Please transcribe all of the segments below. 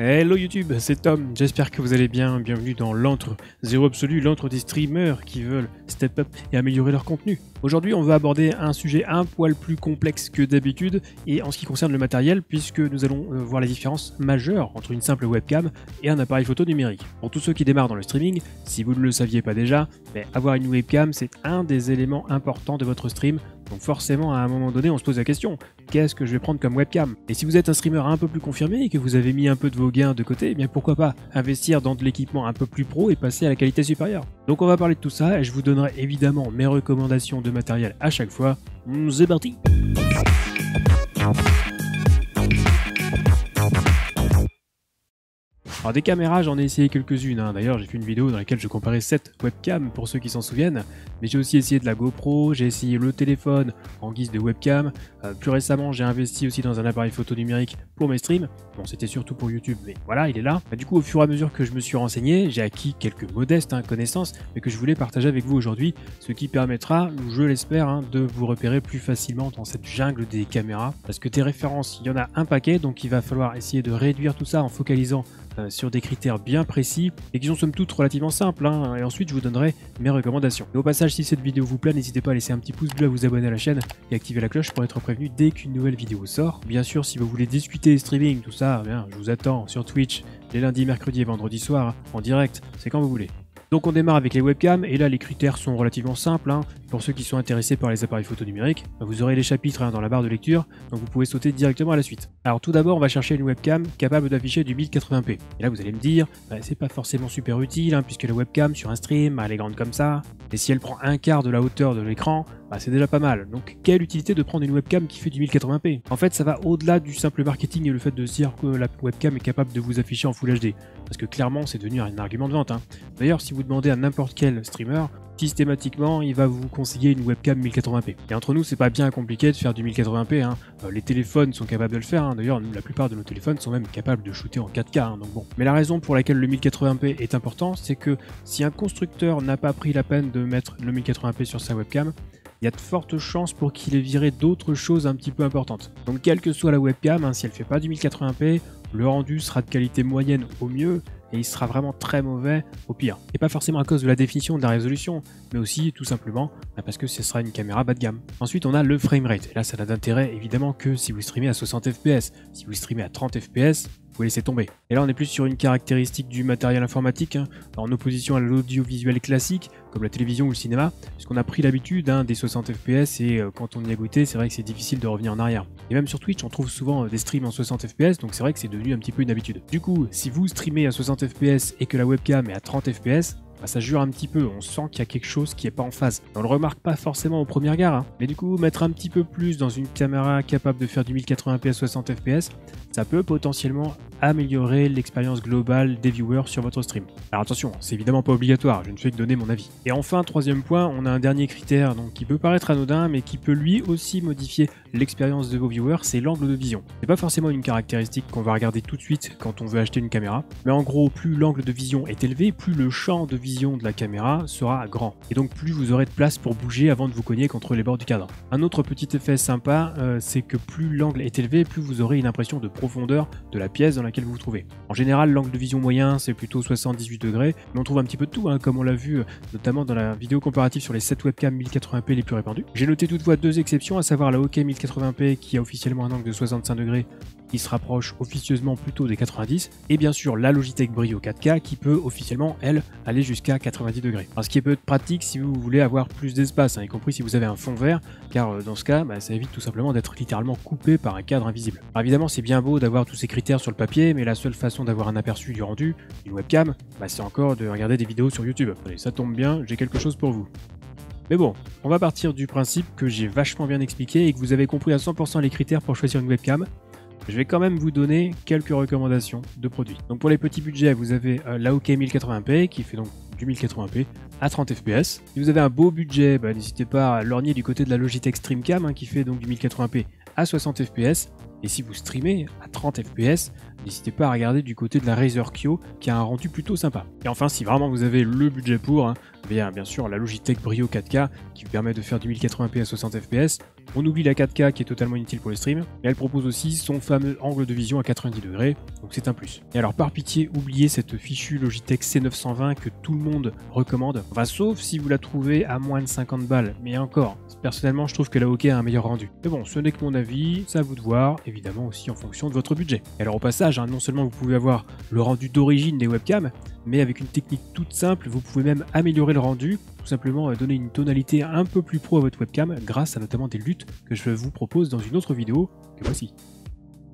Hello YouTube, c'est Tom, j'espère que vous allez bien, bienvenue dans l'antre zéro absolu, l'antre des streamers qui veulent step up et améliorer leur contenu. Aujourd'hui on va aborder un sujet un poil plus complexe que d'habitude et en ce qui concerne le matériel puisque nous allons voir la différence majeure entre une simple webcam et un appareil photo numérique. Pour tous ceux qui démarrent dans le streaming, si vous ne le saviez pas déjà, avoir une webcam c'est un des éléments importants de votre stream. Donc forcément, à un moment donné, on se pose la question, qu'est-ce que je vais prendre comme webcam? Et si vous êtes un streamer un peu plus confirmé et que vous avez mis un peu de vos gains de côté, eh bien pourquoi pas investir dans de l'équipement un peu plus pro et passer à la qualité supérieure. Donc on va parler de tout ça et je vous donnerai évidemment mes recommandations de matériel à chaque fois. C'est parti! Alors des caméras, j'en ai essayé quelques-unes, D'ailleurs j'ai fait une vidéo dans laquelle je comparais 7 webcams pour ceux qui s'en souviennent, mais j'ai aussi essayé de la GoPro, j'ai essayé le téléphone en guise de webcam, plus récemment j'ai investi aussi dans un appareil photo numérique pour mes streams, bon c'était surtout pour YouTube mais voilà il est là. Du coup au fur et à mesure que je me suis renseigné, j'ai acquis quelques modestes connaissances mais que je voulais partager avec vous aujourd'hui, ce qui permettra, je l'espère, de vous repérer plus facilement dans cette jungle des caméras, parce que des références il y en a un paquet, donc il va falloir essayer de réduire tout ça en focalisant sur des critères bien précis et qui sont somme toute relativement simples et ensuite je vous donnerai mes recommandations. Et au passage, si cette vidéo vous plaît, n'hésitez pas à laisser un petit pouce bleu, à vous abonner à la chaîne et activer la cloche pour être prévenu dès qu'une nouvelle vidéo sort. Bien sûr, si vous voulez discuter streaming, tout ça, je vous attends sur Twitch les lundis, mercredis et vendredis soirs en direct, c'est quand vous voulez. Donc on démarre avec les webcams et là les critères sont relativement simples. Pour ceux qui sont intéressés par les appareils photo numériques, vous aurez les chapitres dans la barre de lecture, donc vous pouvez sauter directement à la suite. Alors tout d'abord on va chercher une webcam capable d'afficher du 1080p. Et là vous allez me dire, c'est pas forcément super utile puisque la webcam sur un stream elle est grande comme ça, et si elle prend un quart de la hauteur de l'écran, c'est déjà pas mal. Donc quelle utilité de prendre une webcam qui fait du 1080p? En fait ça va au-delà du simple marketing et le fait de se dire que la webcam est capable de vous afficher en Full HD, parce que clairement c'est devenu un argument de vente. D'ailleurs si vous demandez à n'importe quel streamer, systématiquement il va vous conseiller une webcam 1080p. Et entre nous c'est pas bien compliqué de faire du 1080p, les téléphones sont capables de le faire, d'ailleurs la plupart de nos téléphones sont même capables de shooter en 4K, donc bon. Mais la raison pour laquelle le 1080p est important, c'est que si un constructeur n'a pas pris la peine de mettre le 1080p sur sa webcam, il y a de fortes chances pour qu'il ait viré d'autres choses un petit peu importantes. Donc quelle que soit la webcam, si elle fait pas du 1080p, le rendu sera de qualité moyenne au mieux, et il sera vraiment très mauvais au pire. Et pas forcément à cause de la définition de la résolution, mais aussi tout simplement parce que ce sera une caméra bas de gamme. Ensuite on a le framerate, et là ça n'a d'intérêt évidemment que si vous streamez à 60 fps. Si vous streamez à 30 fps, vous laissez tomber. Et là on est plus sur une caractéristique du matériel informatique, en opposition à l'audiovisuel classique, comme la télévision ou le cinéma, puisqu'on a pris l'habitude des 60 fps et quand on y a goûté, c'est vrai que c'est difficile de revenir en arrière. Et même sur Twitch, on trouve souvent des streams en 60 fps, donc c'est vrai que c'est devenu un petit peu une habitude. Du coup, si vous streamez à 60 fps et que la webcam est à 30 fps, ça jure un petit peu, on sent qu'il y a quelque chose qui n'est pas en phase. On le remarque pas forcément au premier regard, mais du coup, mettre un petit peu plus dans une caméra capable de faire du 1080p à 60 fps, ça peut potentiellement améliorer l'expérience globale des viewers sur votre stream. Alors attention, c'est évidemment pas obligatoire, je ne fais que donner mon avis. Et enfin, troisième point, on a un dernier critère qui peut paraître anodin, mais qui peut lui aussi modifier l'expérience de vos viewers, c'est l'angle de vision. C'est pas forcément une caractéristique qu'on va regarder tout de suite quand on veut acheter une caméra, mais en gros, plus l'angle de vision est élevé, plus le champ de vision de la caméra sera grand. Et donc plus vous aurez de place pour bouger avant de vous cogner contre les bords du cadre. Un autre petit effet sympa, c'est que plus l'angle est élevé, plus vous aurez une impression de profondeur de la pièce dans laquelle vous vous trouvez. En général, l'angle de vision moyen, c'est plutôt 78 degrés, mais on trouve un petit peu de tout, comme on l'a vu notamment dans la vidéo comparative sur les 7 webcams 1080p les plus répandues. J'ai noté toutefois deux exceptions, à savoir la OK 1080p qui a officiellement un angle de 65 degrés, qui se rapproche officieusement plutôt des 90, et bien sûr la Logitech Brio 4K qui peut officiellement, elle, aller jusqu'à 90 degrés. Alors ce qui peut être pratique si vous voulez avoir plus d'espace, y compris si vous avez un fond vert, car dans ce cas, ça évite tout simplement d'être littéralement coupé par un cadre invisible. Alors évidemment c'est bien beau d'avoir tous ces critères sur le papier, mais la seule façon d'avoir un aperçu du rendu d'une webcam, c'est encore de regarder des vidéos sur YouTube. Allez, ça tombe bien, j'ai quelque chose pour vous. Mais bon, on va partir du principe que j'ai vachement bien expliqué et que vous avez compris à 100% les critères pour choisir une webcam. Je vais quand même vous donner quelques recommandations de produits. Donc pour les petits budgets, vous avez la OK 1080p qui fait donc du 1080p à 30 fps. Si vous avez un beau budget, n'hésitez pas à lorgner du côté de la Logitech StreamCam qui fait donc du 1080p à 60 fps. Et si vous streamez à 30 fps, n'hésitez pas à regarder du côté de la Razer Kyo qui a un rendu plutôt sympa. Et enfin, si vraiment vous avez le budget pour, bien sûr la Logitech Brio 4K qui vous permet de faire du 1080p à 60 fps, On oublie la 4K qui est totalement inutile pour les streams, mais elle propose aussi son fameux angle de vision à 90 degrés, donc c'est un plus. Et alors par pitié, oubliez cette fichue Logitech C920 que tout le monde recommande, enfin sauf si vous la trouvez à moins de 50 balles, mais encore, personnellement je trouve que la OK a un meilleur rendu. Mais bon, ce n'est que mon avis, c'est à vous de voir, évidemment aussi en fonction de votre budget. Et alors au passage, non seulement vous pouvez avoir le rendu d'origine des webcams, mais avec une technique toute simple, vous pouvez même améliorer le rendu, tout simplement donner une tonalité un peu plus pro à votre webcam grâce à notamment des luttes que je vous propose dans une autre vidéo que voici.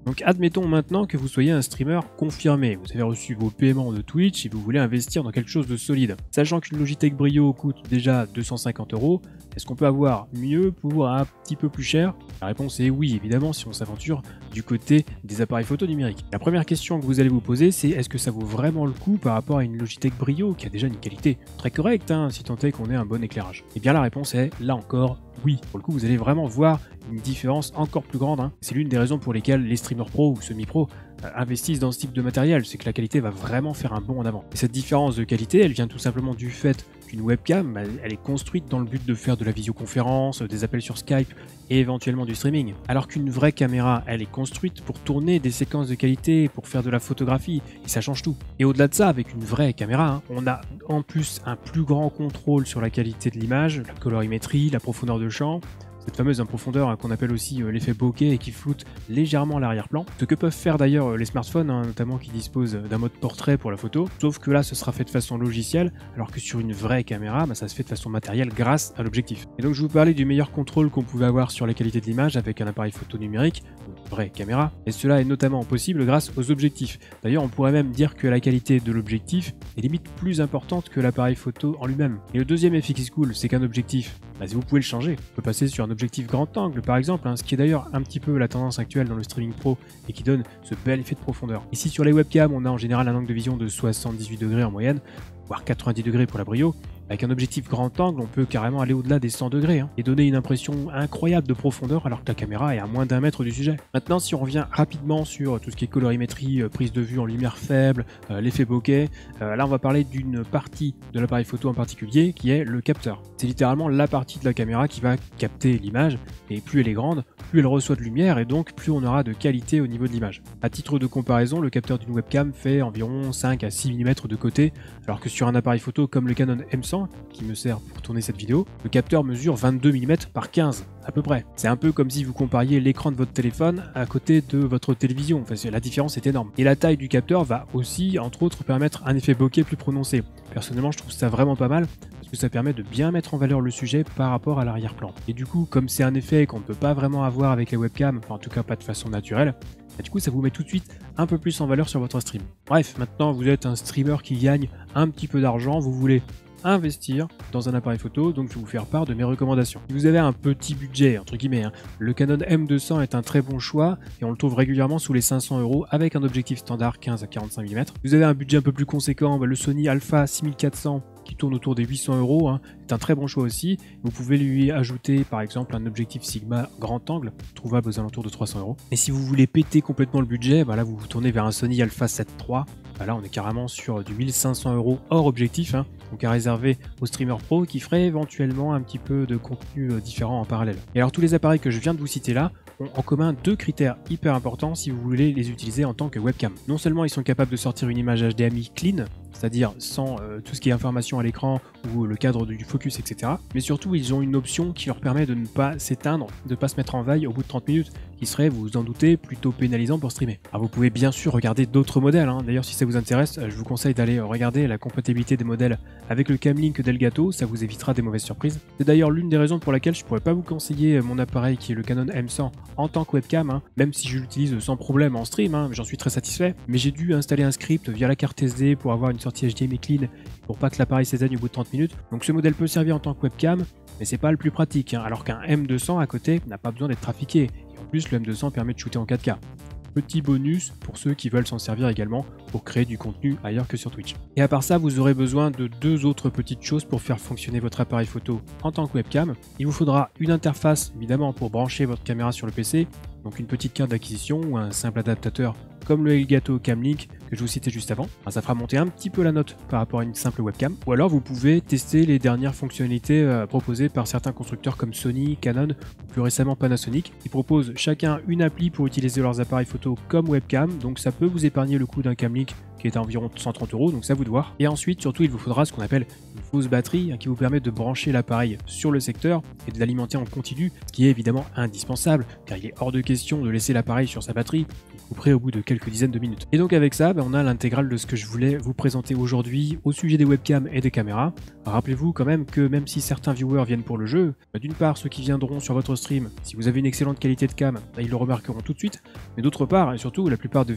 Donc admettons maintenant que vous soyez un streamer confirmé, vous avez reçu vos paiements de Twitch et vous voulez investir dans quelque chose de solide. Sachant qu'une Logitech Brio coûte déjà 250 €, est-ce qu'on peut avoir mieux pour un petit peu plus cher? La réponse est oui, évidemment, si on s'aventure du côté des appareils photo numériques. La première question que vous allez vous poser, c'est est-ce que ça vaut vraiment le coup par rapport à une Logitech Brio qui a déjà une qualité très correcte, si tant est qu'on ait un bon éclairage? Et bien la réponse est, là encore, oui. Pour le coup, vous allez vraiment voir une différence encore plus grande. C'est l'une des raisons pour lesquelles les streamers pro ou semi-pro investissent dans ce type de matériel, c'est que la qualité va vraiment faire un bond en avant. Et cette différence de qualité, elle vient tout simplement du fait qu'une webcam, elle est construite dans le but de faire de la visioconférence, des appels sur Skype et éventuellement du streaming. Alors qu'une vraie caméra, elle est construite pour tourner des séquences de qualité, pour faire de la photographie, et ça change tout. Et au-delà de ça, avec une vraie caméra, on a en plus un plus grand contrôle sur la qualité de l'image, la colorimétrie, la profondeur de champ, cette fameuse profondeur qu'on appelle aussi l'effet bokeh et qui floute légèrement l'arrière-plan. Ce que peuvent faire d'ailleurs les smartphones, notamment qui disposent d'un mode portrait pour la photo, sauf que là ce sera fait de façon logicielle, alors que sur une vraie caméra, ça se fait de façon matérielle grâce à l'objectif. Et donc je vous parlais du meilleur contrôle qu'on pouvait avoir sur la qualité de l'image avec un appareil photo numérique, une vraie caméra, et cela est notamment possible grâce aux objectifs. D'ailleurs on pourrait même dire que la qualité de l'objectif est limite plus importante que l'appareil photo en lui-même. Et le deuxième effet qui se coule, c'est qu'un objectif, si vous pouvez le changer, on peut passer sur un objectif grand angle par exemple, ce qui est d'ailleurs un petit peu la tendance actuelle dans le streaming pro et qui donne ce bel effet de profondeur. Ici sur les webcams, on a en général un angle de vision de 78 degrés en moyenne, voire 90 degrés pour la Brio. Avec un objectif grand angle, on peut carrément aller au-delà des 100 degrés et donner une impression incroyable de profondeur alors que la caméra est à moins d'1 mètre du sujet. Maintenant, si on revient rapidement sur tout ce qui est colorimétrie, prise de vue en lumière faible, l'effet bokeh, là on va parler d'une partie de l'appareil photo en particulier qui est le capteur. C'est littéralement la partie de la caméra qui va capter l'image et plus elle est grande, plus elle reçoit de lumière et donc plus on aura de qualité au niveau de l'image. À titre de comparaison, le capteur d'une webcam fait environ 5 à 6 mm de côté, alors que sur un appareil photo comme le Canon M100, qui me sert pour tourner cette vidéo, le capteur mesure 22 mm par 15 à peu près. C'est un peu comme si vous compariez l'écran de votre téléphone à côté de votre télévision, enfin, la différence est énorme. Et la taille du capteur va aussi, entre autres, permettre un effet bokeh plus prononcé. Personnellement, je trouve ça vraiment pas mal, parce que ça permet de bien mettre en valeur le sujet par rapport à l'arrière-plan. Et du coup, comme c'est un effet qu'on ne peut pas vraiment avoir avec les webcams, enfin, en tout cas pas de façon naturelle, du coup ça vous met tout de suite un peu plus en valeur sur votre stream. Bref, maintenant vous êtes un streamer qui gagne un petit peu d'argent, vous voulez investir dans un appareil photo, donc je vais vous faire part de mes recommandations. Si vous avez un petit budget, entre guillemets, le Canon M200 est un très bon choix et on le trouve régulièrement sous les 500 € avec un objectif standard 15 à 45 mm. Si vous avez un budget un peu plus conséquent, le Sony Alpha 6400 qui tourne autour des 800 € est un très bon choix aussi. Vous pouvez lui ajouter par exemple un objectif Sigma grand angle, trouvable aux alentours de 300 €. Et si vous voulez péter complètement le budget, là vous vous tournez vers un Sony Alpha 7 III. Là on est carrément sur du 1500 € hors objectif, donc à réserver aux streamers pro qui feraient éventuellement un petit peu de contenu différent en parallèle. Et alors tous les appareils que je viens de vous citer là ont en commun deux critères hyper importants si vous voulez les utiliser en tant que webcam. Non seulement ils sont capables de sortir une image HDMI clean, c'est-à-dire sans tout ce qui est information à l'écran ou le cadre du focus, etc. Mais surtout, ils ont une option qui leur permet de ne pas s'éteindre, de ne pas se mettre en veille au bout de 30 minutes, qui serait, vous vous en doutez, plutôt pénalisant pour streamer. Alors vous pouvez bien sûr regarder d'autres modèles, d'ailleurs si ça vous intéresse, je vous conseille d'aller regarder la compatibilité des modèles avec le Camlink d'Elgato, ça vous évitera des mauvaises surprises. C'est d'ailleurs l'une des raisons pour laquelle je pourrais pas vous conseiller mon appareil qui est le Canon M100 en tant que webcam, même si je l'utilise sans problème en stream, j'en suis très satisfait, mais j'ai dû installer un script via la carte SD pour avoir une sortie HDMI clean pour pas que l'appareil s'éteigne au bout de 30 minutes. Donc ce modèle peut servir en tant que webcam, mais c'est pas le plus pratique, alors qu'un M200 à côté n'a pas besoin d'être trafiqué. Et en plus le M200 permet de shooter en 4K. Petit bonus pour ceux qui veulent s'en servir également pour créer du contenu ailleurs que sur Twitch. Et à part ça, vous aurez besoin de deux autres petites choses pour faire fonctionner votre appareil photo en tant que webcam. Il vous faudra une interface évidemment pour brancher votre caméra sur le PC, donc une petite carte d'acquisition ou un simple adaptateur comme le Elgato Camlink que je vous citais juste avant. Ça fera monter un petit peu la note par rapport à une simple webcam. Ou alors vous pouvez tester les dernières fonctionnalités proposées par certains constructeurs comme Sony, Canon ou plus récemment Panasonic, qui proposent chacun une appli pour utiliser leurs appareils photo comme webcam, donc ça peut vous épargner le coût d'un Camlink qui est à environ 130 €, donc ça vous de voir. Et ensuite, surtout, il vous faudra ce qu'on appelle une fausse batterie qui vous permet de brancher l'appareil sur le secteur et de l'alimenter en continu, ce qui est évidemment indispensable, car il est hors de question de laisser l'appareil sur sa batterie, il couperait au bout de quelques dizaines de minutes. Et donc avec ça, on a l'intégrale de ce que je voulais vous présenter aujourd'hui au sujet des webcams et des caméras. Rappelez-vous quand même que même si certains viewers viennent pour le jeu, d'une part ceux qui viendront sur votre stream, si vous avez une excellente qualité de cam, ils le remarqueront tout de suite, mais d'autre part, et surtout la plupart de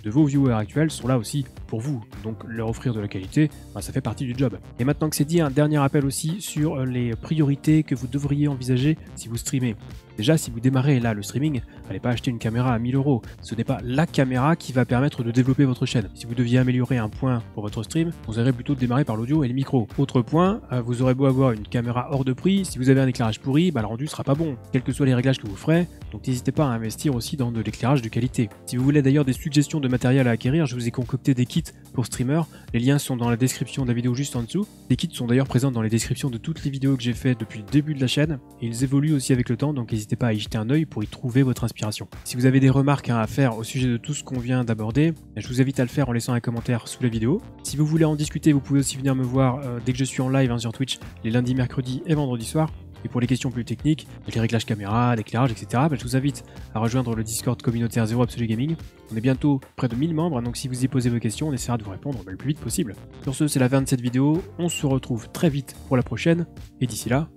vos viewers actuels sont là aussi pour vous, donc leur offrir de la qualité, ça fait partie du job. Et maintenant que c'est dit, un dernier appel aussi sur les priorités que vous devriez envisager si vous streamez. Déjà, si vous démarrez là le streaming, n'allez pas acheter une caméra à 1000 €. Ce n'est pas la caméra qui va permettre de développer votre chaîne. Si vous deviez améliorer un point pour votre stream, vous aurez plutôt de démarrer par l'audio et le micro. Autre point, vous aurez beau avoir une caméra hors de prix, si vous avez un éclairage pourri, le rendu sera pas bon, quels que soient les réglages que vous ferez, donc n'hésitez pas à investir aussi dans de l'éclairage de qualité. Si vous voulez d'ailleurs des suggestions de matériel à acquérir, je vous ai concocté des kits pour streamers, les liens sont dans la description de la vidéo juste en dessous. Les kits sont d'ailleurs présents dans les descriptions de toutes les vidéos que j'ai fait depuis le début de la chaîne, et ils évoluent aussi avec le temps, donc n'hésitez pas à y jeter un œil pour y trouver votre inspiration. Si vous avez des remarques à faire au sujet de tout ce qu'on vient d'aborder, je vous invite à le faire en laissant un commentaire sous la vidéo. Si vous voulez en discuter, vous pouvez aussi venir me voir dès que je suis en live sur Twitch, les lundis, mercredis et vendredis soirs. Et pour les questions plus techniques, les réglages caméra, l'éclairage, etc., je vous invite à rejoindre le Discord communautaire Zero Absolu Gaming. On est bientôt près de 1000 membres, donc si vous y posez vos questions, on essaiera de vous répondre le plus vite possible. Sur ce, c'est la fin de cette vidéo, on se retrouve très vite pour la prochaine, et d'ici là,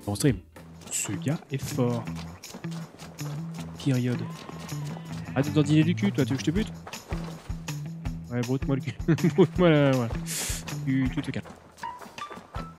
bon stream. Ce gars est fort. Kyriode. Arrête de t'ordiner du cul, toi, tu veux que je te bute? Ouais, broute-moi le cul. Broute-moi la... Voilà. Tu te calmes.